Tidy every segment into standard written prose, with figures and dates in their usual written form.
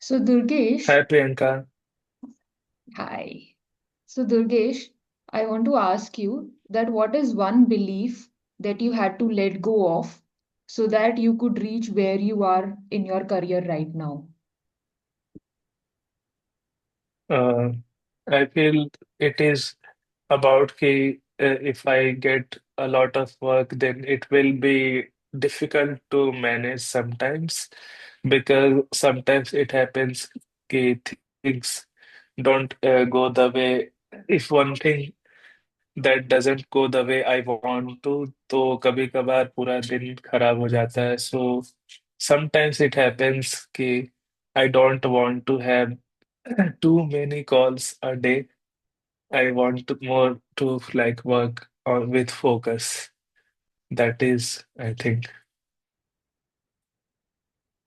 So, Durgesh, Hi Priyanka. hi. So, Durgesh, I want to ask you that what is one belief that you had to let go of so that you could reach where you are in your career right now? Uh, I feel it is about if I get a lot of work, then it will be difficult to manage sometimes because sometimes it happens things don't go the way. If one thing that doesn't go the way I want to, तो कभी कभार पूरा दिन खराब हो जाता है. So sometimes it happens कि I don't want to have too many calls a day. I want more to like work on with focus. That is, I think.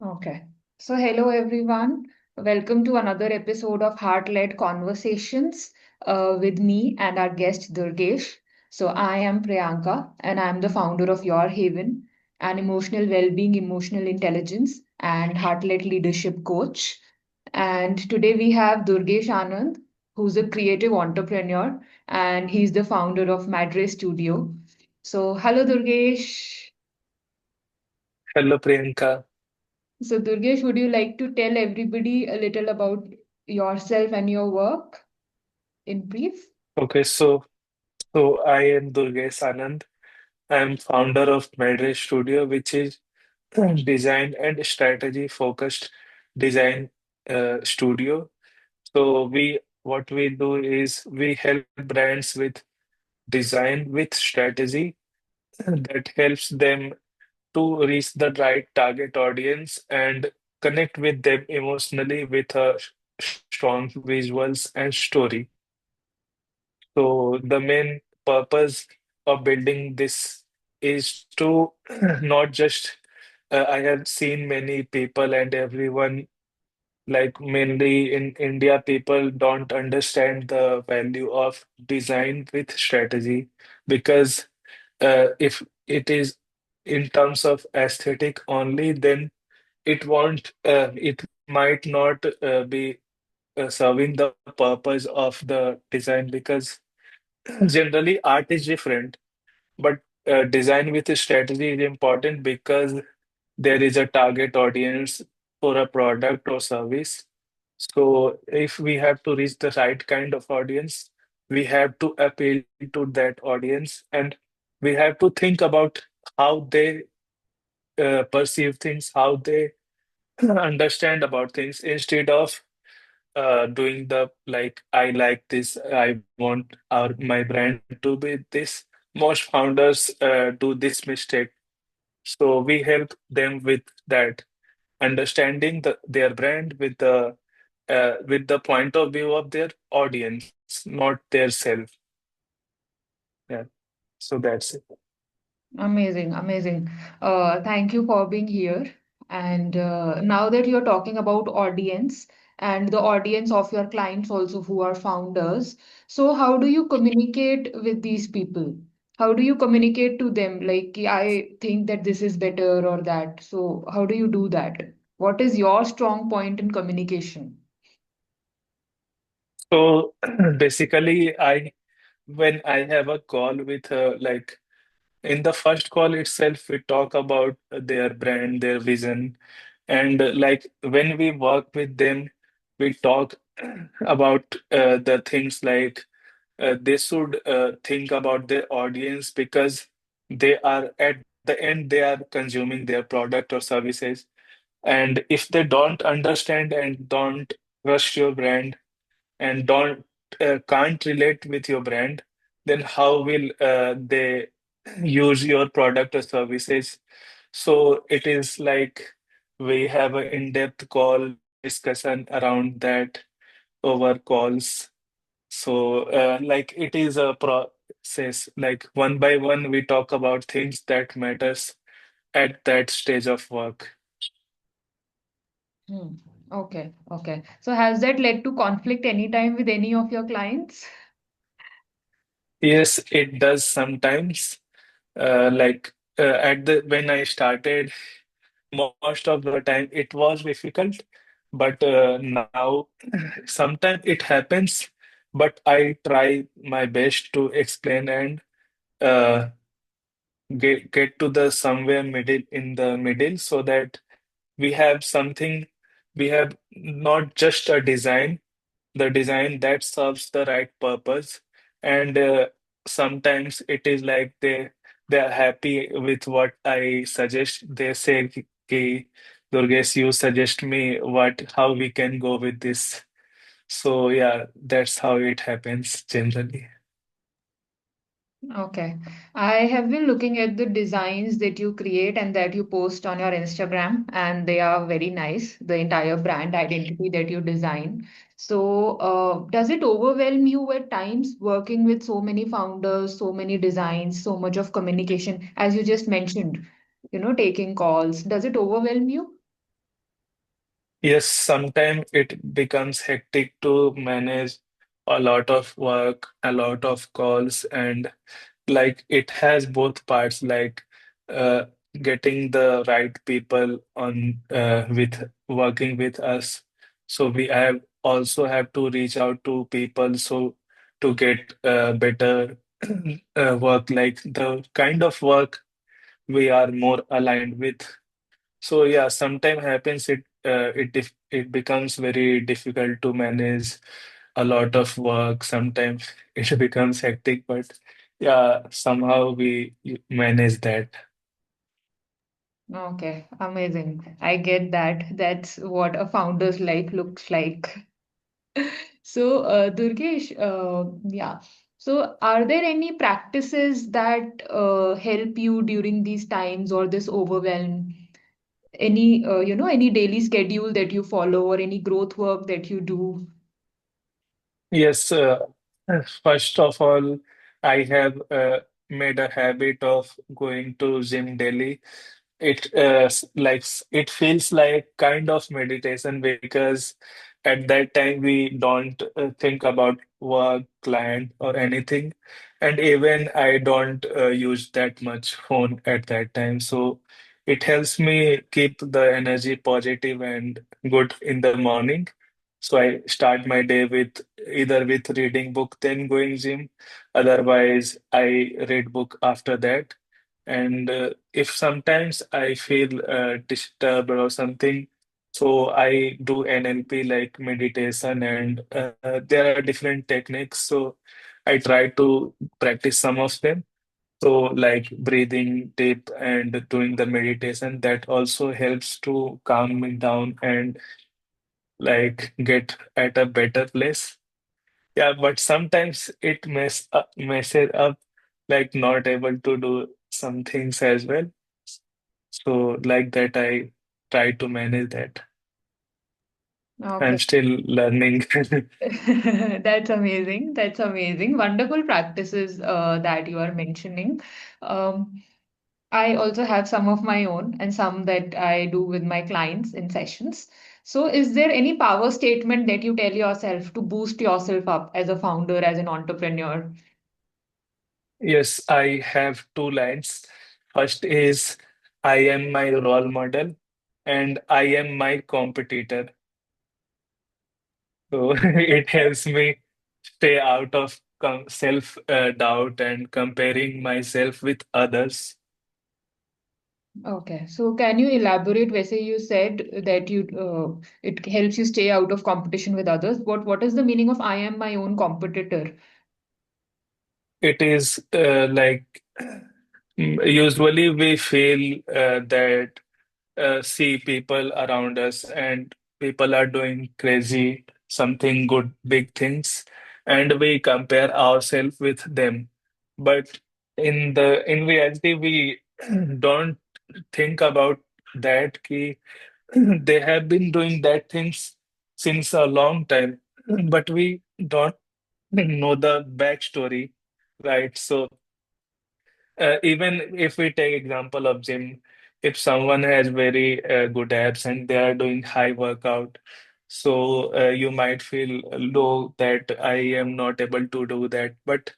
Okay. So, hello everyone. Welcome to another episode of Heart Led Conversations with me and our guest Durgesh. So, I am Priyanka and I am the founder of Your Haven, an emotional well-being, emotional intelligence, and heart-led leadership coach. And today we have Durgesh Anand, who's a creative entrepreneur, and he's the founder of Madre Studio. So, hello Durgesh. Hello, Priyanka. So, Durgesh, would you like to tell everybody a little about yourself and your work in brief? Okay, so I am Durgesh Anand. I am founder of Madre Studio, which is design and strategy focused design studio. So we what we do is we help brands with design with strategy that helps them to reach the right target audience and connect with them emotionally with a strong visuals and story. So the main purpose of building this is to not just I have seen many people and everyone, like mainly in India, people don't understand the value of design with strategy because if it is in terms of aesthetic only, then it might not be serving the purpose of the design because generally art is different, but design with a strategy is important because there is a target audience for a product or service. So if we have to reach the right kind of audience, we have to appeal to that audience and we have to think about how they perceive things, how they understand about things instead of doing the like I like this, I want my brand to be this. Most founders do this mistake. So we help them with that, understanding their brand with the point of view of their audience, not their self. Yeah. So that's it. Amazing, amazing. Thank you for being here. And now that you're talking about audience and the audience of your clients also who are founders, so how do you communicate with these people? How do you communicate to them? Like, I think that this is better or that. So, how do you do that? What is your strong point in communication? So basically, I when I have a call with like in the first call itself, we talk about their brand, their vision, and like when we work with them, we talk about the things like they should think about their audience because they are at the end they are consuming their product or services, and if they don't understand and don't trust your brand and don't can't relate with your brand, then how will they use your product or services? So it is like we have an in-depth call discussion around that over calls. So like it is a process. Like one by one, we talk about things that matters at that stage of work. Hmm. Okay, okay. So, has that led to conflict anytime with any of your clients? Yes, it does sometimes. Like at the when I started, most of the time it was difficult But now, sometimes it happens, but I try my best to explain and uh, get to the somewhere middle in the middle so that we have something, we have not just a design, the design that serves the right purpose. And sometimes it is like they are happy with what I suggest. They say, "Ki, Durgesh, you suggest me what how we can go with this." So yeah, that's how it happens generally. Okay. I have been looking at the designs that you create and that you post on your Instagram, and they are very nice, the entire brand identity that you design. So, does it overwhelm you at times working with so many founders, so many designs, so much of communication, as you just mentioned, taking calls? Does it overwhelm you? Yes, sometimes it becomes hectic to manage a lot of work, a lot of calls, and like it has both parts, like uh, getting the right people on with working with us. So we have also have to reach out to people so to get better work, like the kind of work we are more aligned with. So yeah, sometimes happens it becomes very difficult to manage a lot of work. Sometimes it becomes hectic, but yeah, somehow we manage that. Okay, amazing. I get that. That's what a founder's life looks like. So, Durgesh, yeah. So, are there any practices that help you during these times or this overwhelm? Any daily schedule that you follow or any growth work that you do? Yes, first of all, I have made a habit of going to gym daily. It feels like kind of meditation because at that time we don't think about work, client, or anything, and even I don't use that much phone at that time. So it helps me keep the energy positive and good in the morning. So I start my day with either with reading book, then going gym. Otherwise, I read book after that. And if sometimes I feel disturbed or something, so I do NLP like meditation, and there are different techniques. So I try to practice some of them. So like breathing deep and doing the meditation, that also helps to calm me down and like get at a better place. Yeah, but sometimes it messes up, like not able to do some things as well. So like that, I try to manage that. I'm Okay. still learning. That's amazing. That's amazing. Wonderful practices that you are mentioning. Um, I also have some of my own and some that I do with my clients in sessions. So, is there any power statement that you tell yourself to boost yourself up as a founder, as an entrepreneur? Yes, I have two lines. First is I am my role model and I am my competitor. So it helps me stay out of self doubt and comparing myself with others. Okay, so can you elaborate? वैसे you said that it helps you stay out of competition with others. What is the meaning of I am my own competitor? It is usually we feel that see people around us and people are doing crazy something good big things and we compare ourselves with them, but in reality we don't think about that ki they have been doing that things since a long time, but we don't know the backstory, right? So even if we take example of gym, if someone has very good abs and they are doing high workout, so you might feel low that I am not able to do that. But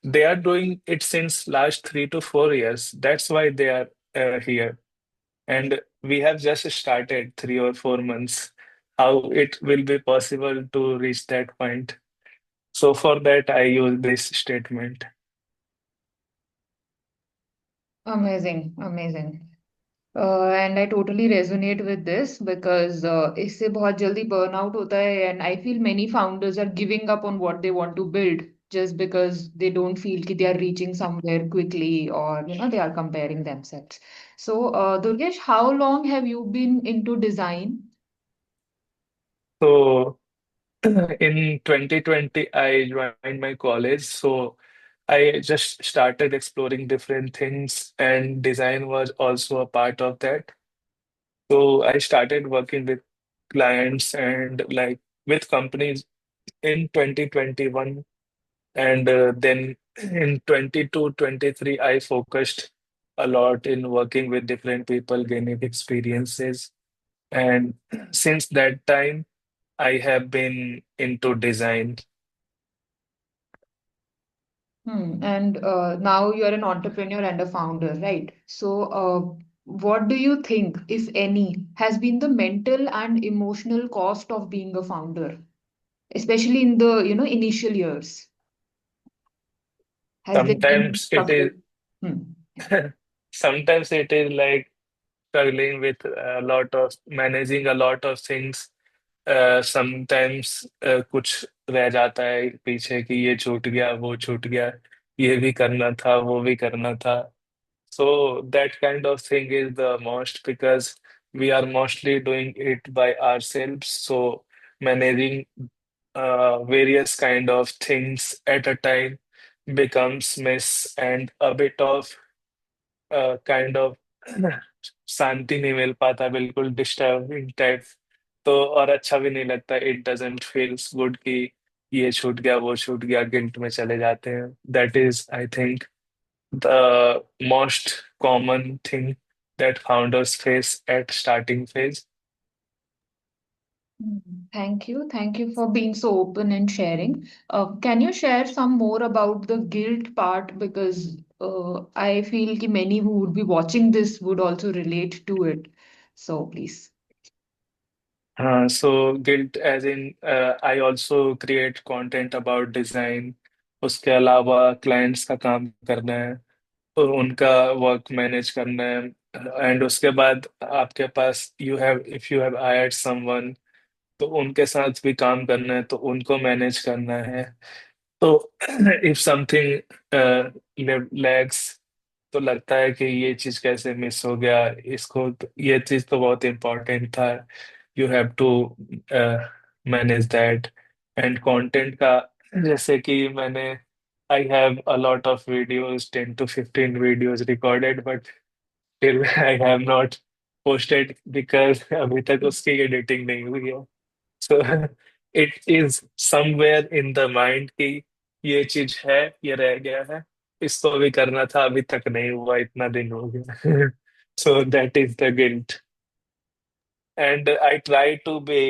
they are doing it since last 3 to 4 years. That's why they are here. And we have just started 3 or 4 months. how it will be possible to reach that point. So for that, I use this statement. Amazing, amazing. And I totally resonate with this because इससे बहुत जल्दी burnout होता है and I feel many founders are giving up on what they want to build just because they don't feel कि they are reaching somewhere quickly or they are comparing themselves. So Durgesh, how long have you been into design? So in 2020, I joined my college. So I just started exploring different things, and design was also a part of that. So I started working with clients and like with companies in 2021. And then in 22, 23, I focused a lot in working with different people, gaining experiences. And since that time, I have been into design. And now you are an entrepreneur and a founder, right? So, what do you think, if any, has been the mental and emotional cost of being a founder, especially in the, initial years? Has there been any Sometimes it struggle? is, Hmm. sometimes it is like struggling with a lot of managing a lot of things. Sometimes कुछ रह जाता है पीछे कि ये छूट गया वो छूट गया ये भी करना था वो भी करना था so that kind of thing is the most because we are mostly doing it by ourselves so managing various kind of things at a time becomes mess and a bit of kind of शांति नहीं मिल पाता बिल्कुल disturbing type तो और अच्छा भी नहीं लगता इट डजंट फील्स गुड कि ये छूट गया वो छूट गया गिल्ट में चले जाते हैं that is I think the most common thing that founders face at starting phase Thank you. Thank you for being so open and sharing. Can you share some more about the guilt part? Because I feel कि many who would be watching this would also relate to it. So please. हाँ so guilt as in I also create content about design उसके अलावा clients का काम करना है और उनका वर्क मैनेज करना है एंड उसके बाद आपके पास you have if you have hired someone तो उनके साथ भी काम करना है तो उनको मैनेज करना है तो इफ समथिंग लैग्स तो लगता है कि ये चीज कैसे मिस हो गया इसको ये चीज तो बहुत इम्पोर्टेंट था you have to manage that and content का जैसे कि मैंने I have a lot of videos 10 to 15 videos recorded but फिर I have not posted because अभी तक उसकी एडिटिंग नहीं हुई है so it is somewhere in the mind कि ये चीज है ये रह गया है इसको भी करना था अभी तक नहीं हुआ इतना दिन हो गया so that is the guilt and I try to be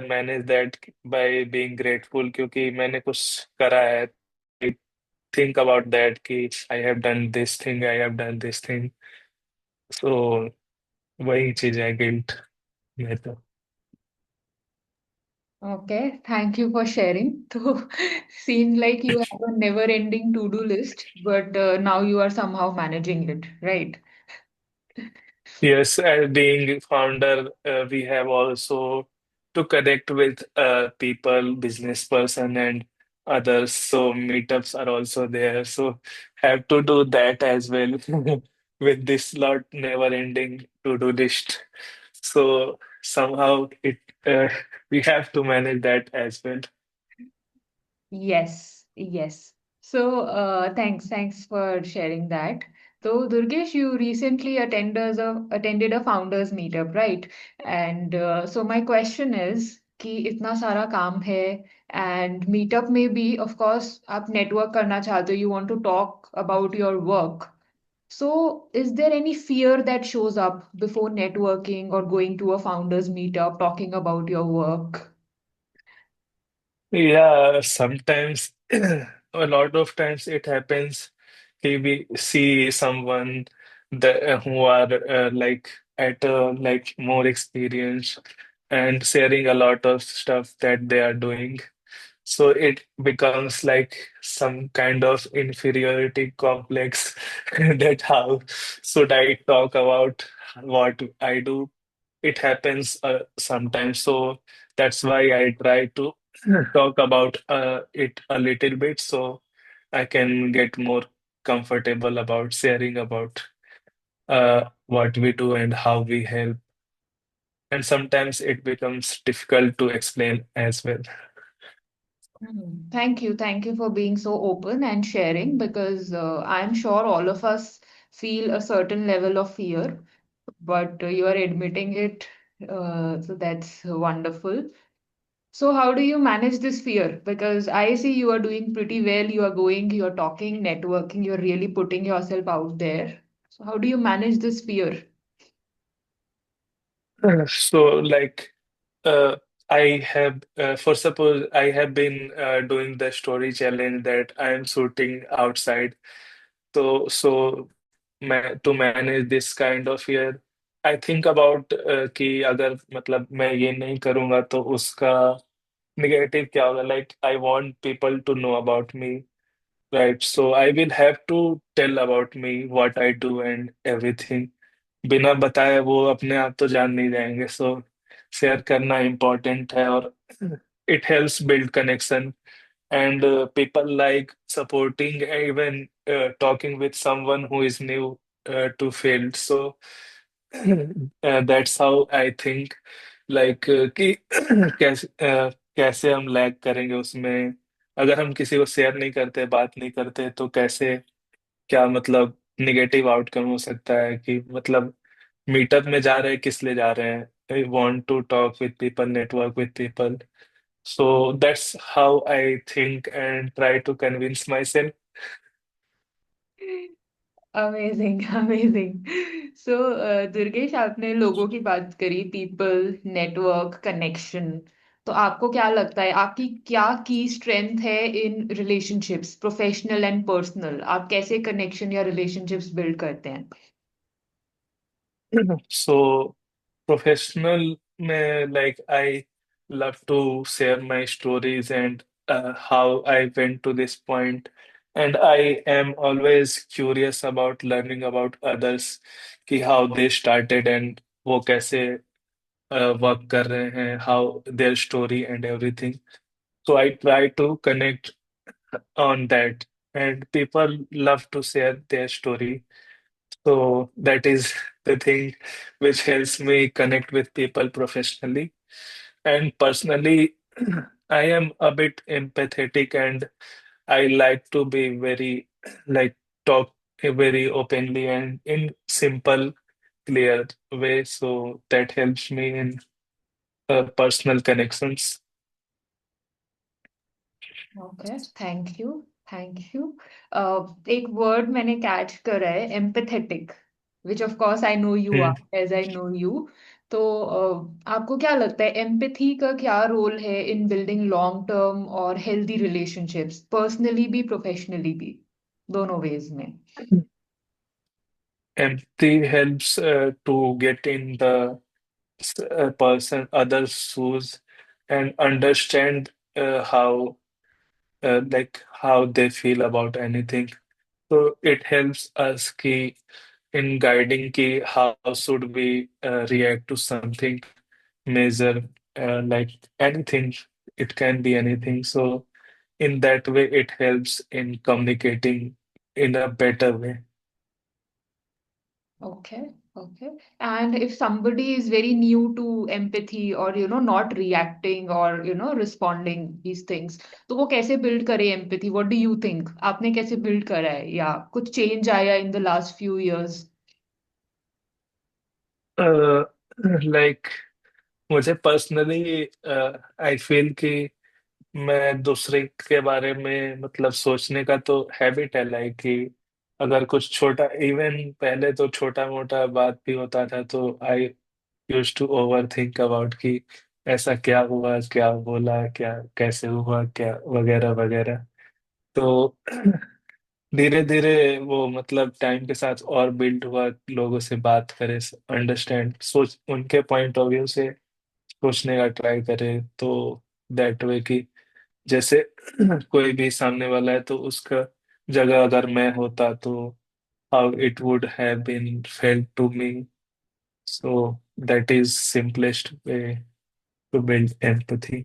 manage that by being grateful क्योंकि मैंने कुछ करा है आई थिंक अबाउट दैट कि I have done this thing I have done this thing so वही चीज है गिल्ट में तो Okay, thank you for sharing. So, seems like you have a never-ending to-do list, but now you are somehow managing it, right? Yes, as being founder, we have also to connect with people, business person, and others. So meetups are also there. So have to do that as well with this lot never ending to-do list. So somehow it we have to manage that as well. Yes, yes. So, thanks for sharing that. So, Durgesh, you recently attended a founders meetup, right? And so my question is कि इतना सारा काम है and meetup में भी of course आप network करना चाहते हो, you want to talk about your work. So, is there any fear that shows up before networking or going to a founders meetup, talking about your work? Yeah, sometimes a lot of times it happens we see someone that who are like at like more experienced and sharing a lot of stuff that they are doing. So it becomes like some kind of inferiority complex that how should I talk about what I do? It happens sometimes. So that's why I try to talk about it a little bit so I can get more comfortable about sharing about what we do and how we help. And sometimes it becomes difficult to explain as well. Thank you. Thank you for being so open and sharing because I'm sure all of us feel a certain level of fear, but you are admitting it. So that's wonderful. So, how do you manage this fear? Because I see you are doing pretty well. You are going, you are talking, networking, you're really putting yourself out there. So, how do you manage this fear? So, like, uh, I have, for suppose I have been doing the story challenge that I am shooting outside. So to manage this kind of fear, I think about कि अगर मतलब मैं ये नहीं करूँगा तो उसका negative क्या होगा? Like, I want people to know about me, right? So I will have to tell about me, what I do and everything. बिना बताए वो अपने आप तो जान नहीं जाएंगे, सो शेयर करना इम्पोर्टेंट है और it helps build connection and people like supporting even talking with someone who is new to field. So that's how I think, like कि कैसे हम लैग करेंगे उसमें अगर हम किसी को शेयर नहीं करते, बात नहीं करते, तो कैसे, क्या मतलब निगेटिव आउटकम हो सकता है कि मतलब मीटअप में जा रहे हैं किस लिए जा रहे हैं? I want to talk with people, network with people. So that's how I think and try to convince myself. Amazing amazing. So Durgesh, आपने लोगों की बात करी, पीपल, नेटवर्क, कनेक्शन. तो आपको क्या लगता है आपकी क्या की स्ट्रेंथ है in relationships, professional and personal? आप कैसे कनेक्शन या रिलेशनशिप्स बिल्ड करते हैं? सो प्रोफेशनल में, like, I love to share my stories and how I went to this point, and I am always curious about learning about others कि how they started and वो कैसे work कर रहे हैं, how their story and everything. So I try to connect on that, and people love to share their story. So that is the thing which helps me connect with people professionally. And personally, I am a bit empathetic and I like to be very, like, talk very openly and in simple, clear way. So that helps me in personal connections. Okay, thank you. Thank you. एक word मैंने catch करा है, empathetic, which of course I know you Hmm. Are, as I know you. तो आपको क्या लगता है empathy का क्या रोल है इन बिल्डिंग लॉन्ग टर्म और हेल्दी रिलेशनशिप्स, पर्सनली भी प्रोफेशनली भी, दोनों वेज में? Empathy helps to get in the person, other's shoes, and understand how, like, how they feel about anything. So it helps us ki in guiding ki how should we react to something major, like anything. It can be anything. So in that way, it helps in communicating in a better way. Okay, okay. And if somebody is very new to empathy or not reacting or responding these things, तो वो कैसे build करे empathy? What do you think? आपने कैसे build करा है या कुछ change आया in the last few years? Uh, like, मुझे पर्सनली आई फील कि मैं दूसरे के बारे में मतलब सोचने का तो हैबिट है, लाइक कि अगर कुछ छोटा, इवन पहले तो छोटा मोटा बात भी होता था तो I use to overthink about कि ऐसा क्या हुआ, क्या बोला, क्या कैसे हुआ, क्या वगैरह वगैरह. तो धीरे धीरे वो मतलब टाइम के साथ और बिल्ड हुआ, लोगों से बात करे, अंडरस्टैंड, सोच उनके पॉइंट ऑफ व्यू से सोचने का ट्राई करे, तो दैट वे कि जैसे कोई भी सामने वाला है तो उसका जगह अगर मैं होता तो how it would have been felt to me. So that is simplest way to build empathy,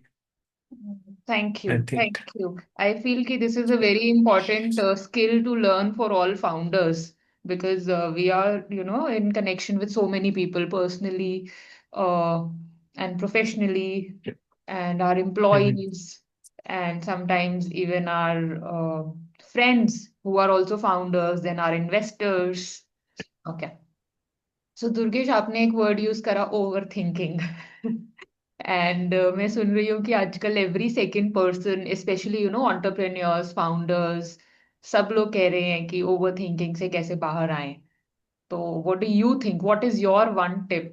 Thank I you. Thank think. you. I feel that this is a very important skill to learn for all founders because we are, in connection with so many people personally uh, and professionally, and our employees, and sometimes even our friends who are also founders, then our investors. Okay. So Durgesh आपने एक word use करा over thinking and मैं सुन रही हूँ कि आजकल every second person specially entrepreneurs founders सब लोग कह रहे हैं कि ओवर थिंकिंग से कैसे बाहर आए. तो what do you think, what is your one tip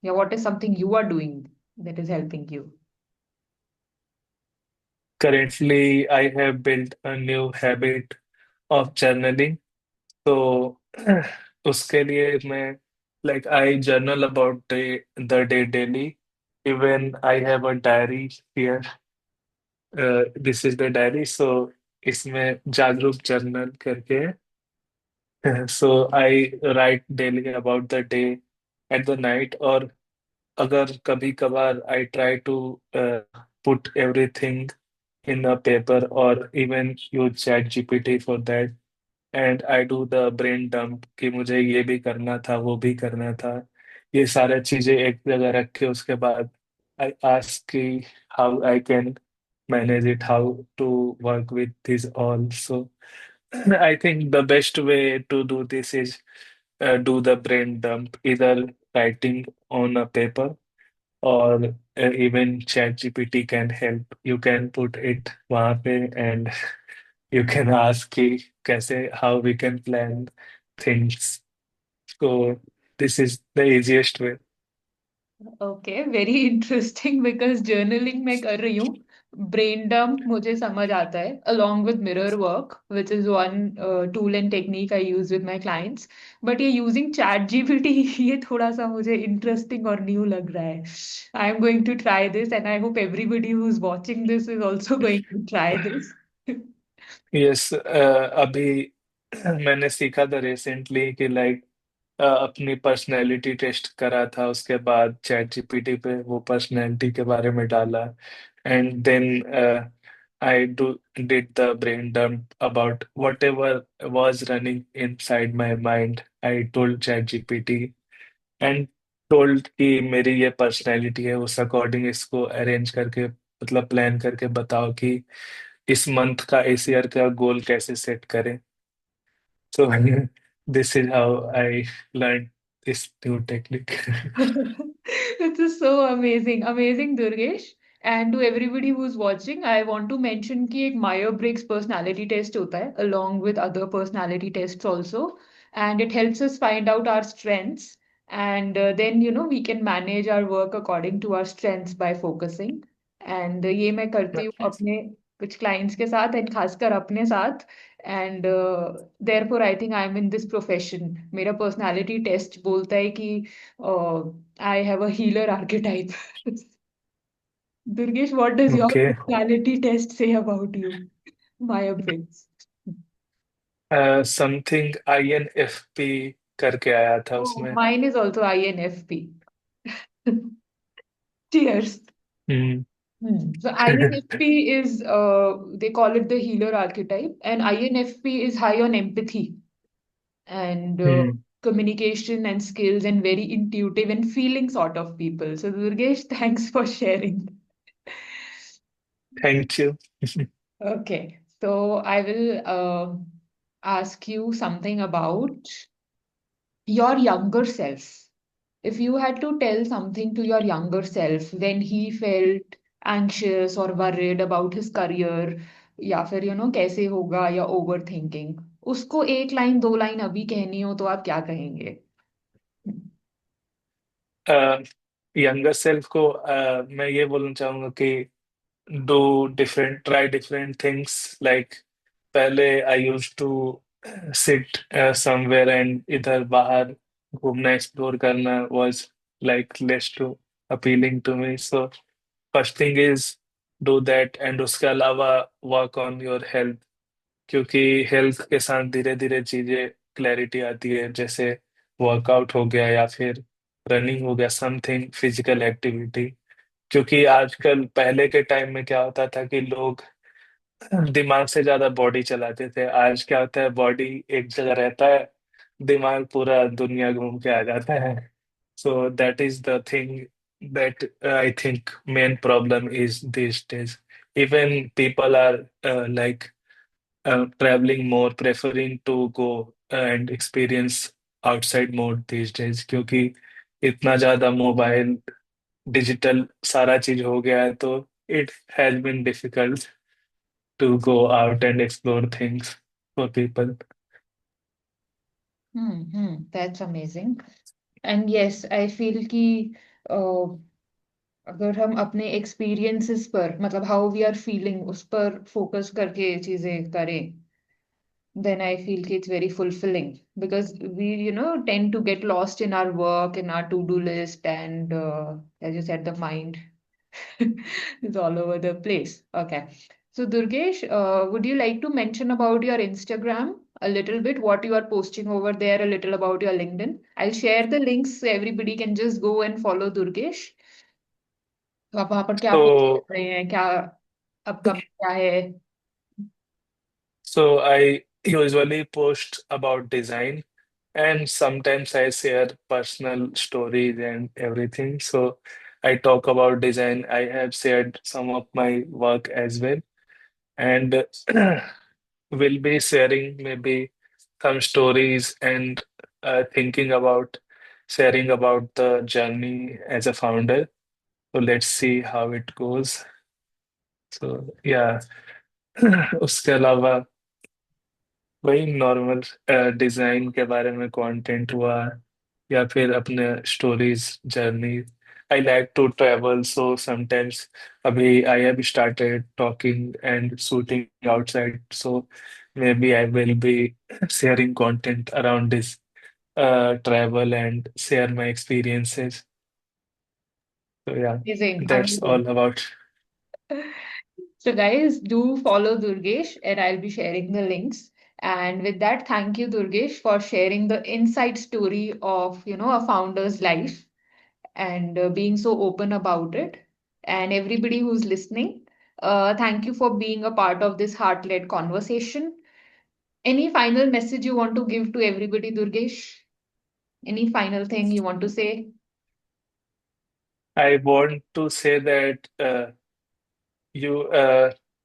या what is something you are doing that is helping you? Currently, I have built a new habit of journaling. तो उसके लिए मैं like I journal about the day daily. Even I have a diary here. This is the diary. So इसमें जागरूक journal करके है. So I write daily about the day at the night. और अगर कभी कभार I try to put everything in a paper or even use chat GPT for that. And I do the brain dump कि मुझे ये भी करना था, वो भी करना था. ये सारी चीजें एक जगह रख के उसके बाद आई आस्क कि how I can manage it, how to work with this all. So I think the best way to do this is do the brain dump, इधर राइटिंग ऑन अ पेपर और even chat GPT can help. You can put it वहां पे and you can ask कि कैसे how we can plan things. So this is the easiest way. Okay, very interesting because journaling मैं कर रही हूँ. Brain dump मुझे समझ आता है along with mirror work which is one tool and technique I use with my clients. But ये using chat GPT ये थोड़ा सा मुझे इंटरेस्टिंग और न्यू लग रहा है. I am going to try this and I hope everybody who is watching this is also going to try this. Yes, अभी मैंने सीखा था रिसेंटली कि लाइक अपनी पर्सनैलिटी टेस्ट करा था, उसके बाद चैट जीपीटी पे वो पर्सनैलिटी के बारे में डाला. And then I do did the brain dump about whatever was running inside my mind. I told chat GPT and told कि मेरी ये पर्सनैलिटी है, उस अकॉर्डिंग इसको अरेंज करके मतलब प्लान करके बताओ कि इस मंथ का इस ईयर का गोल कैसे सेट करें. So this is how I learn this new technique. This is so amazing, amazing, Durgesh. And to everybody who's watching, I want to mention कि एक Myers-Briggs personality test होता है, along with other personality tests also, and it helps us find out our strengths, and then we can manage our work according to our strengths by focusing. And ये मैं करती हूँ अपने कुछ clients के साथ and खासकर अपने साथ. And therefore I think I am in this profession. मेरा पर्सनालिटी टेस्ट बोलता है कि I have a healer archetype. Durgesh, what does your okay. Personality test से about you? My breaks. Something INFP करके आया था उसमें. Mine is also INFP. Cheers. Hmm. So INFP is, they call it the healer archetype, and INFP is high on empathy and hmm. communication and skills and very intuitive and feeling sort of people. So Durgesh, thanks for sharing. Thank you. Okay, so I will ask you something about your younger self. If you had to tell something to your younger self when he felt anxious or worried about his career, या फिर कैसे होगा या over thinking, उसको एक line दो line अभी कहनी हो तो आप क्या कहेंगे? यंगर सेल्फ को मैं ये बोलना चाहूंगा कि do different try different things. Like पहले I use to sit somewhere and इधर बाहर घूमना एक्सप्लोर करना was like less true. appealing to me. So first thing is do that, and उसके अलावा work on your health, क्योंकि health के साथ धीरे धीरे चीजें क्लैरिटी आती है, जैसे वर्कआउट हो गया या फिर रनिंग हो गया, समथिंग फिजिकल एक्टिविटी। क्योंकि आजकल पहले के टाइम में क्या होता था कि लोग दिमाग से ज्यादा बॉडी चलाते थे। आज क्या होता है, बॉडी एक जगह रहता है, दिमाग पूरा दुनिया घूम के आ जाता है। सो that is the thing that I think main problem is these days. Even people are like traveling more, preferring to go and experience outside mode these days, क्योंकि इतना ज्यादा मोबाइल डिजिटल सारा चीज हो गया है, तो it has been difficult to go out and explore things for people. That's amazing. And yes, I feel कि uh, अगर हम अपने एक्सपीरियंसेस पर मतलब हाउ वी आर फीलिंग उस पर फोकस करके चीजें करें, then I feel it's very fulfilling because we, tend to get lost in our work, in our to-do list, and as you said, the mind is all over the place. Okay. So, Durgesh, would you like to mention about your Instagram a little bit, what you are posting over there, a little about your LinkedIn? I'll share the links so everybody can just go and follow Durgesh. तो आप वहां पर क्या post So, कर रहे हैं, क्या upcoming क्या है? so I usually post about design, and sometimes I share personal stories and everything. So I talk about design. I have shared some of my work as well, and will be sharing maybe some stories and thinking about sharing about the journey as a founder. So let's see how it goes. So yeah, उसके अलावा वही normal design के बारे में content हुआ, या फिर अपने stories journey. I like to travel, so sometimes अभी I have started talking and shooting outside, so maybe I will be sharing content around this travel and share my experiences. So yeah, Amazing, that's amazing. all about. So, guys, do follow Durgesh, and I'll be sharing the links. And with that, thank you, Durgesh, for sharing the inside story of a founder's life and being so open about it. And everybody who's listening, thank you for being a part of this heart-led conversation. Any final message you want to give to everybody, Durgesh? Any final thing you want to say? I want to say that you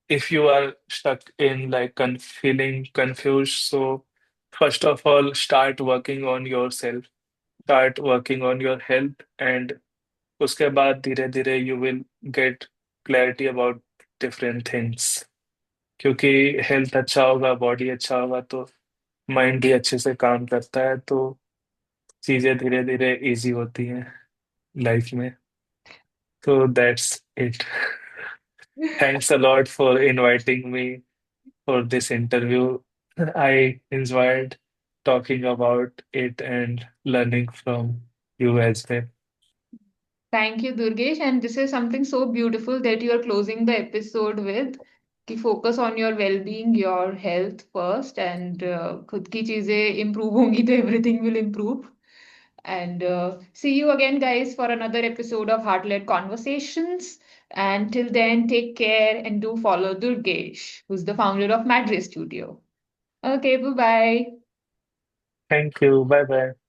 if you are stuck in like feeling confused, so first of all start working on yourself, start working on your health, and उसके बाद धीरे धीरे you will get clarity about different things, क्योंकि health अच्छा होगा, body अच्छा होगा, तो माइंड भी अच्छे से काम करता है, तो चीजें धीरे धीरे इजी होती हैं लाइफ में। तो that's it. Thanks a lot for inviting me for this interview. I enjoyed talking about it and learning from you as well. Thank you, Durgesh. And this is something so beautiful that you are closing the episode with. कि focus on your well-being, your health first, and खुद की चीजें improve होंगी तो everything will improve. And see you again, guys, for another episode of Heart-Led Conversations. And till then, take care and do follow Durgesh, who's the founder of Madre Studio. Okay, bye-bye. Thank you. Bye bye.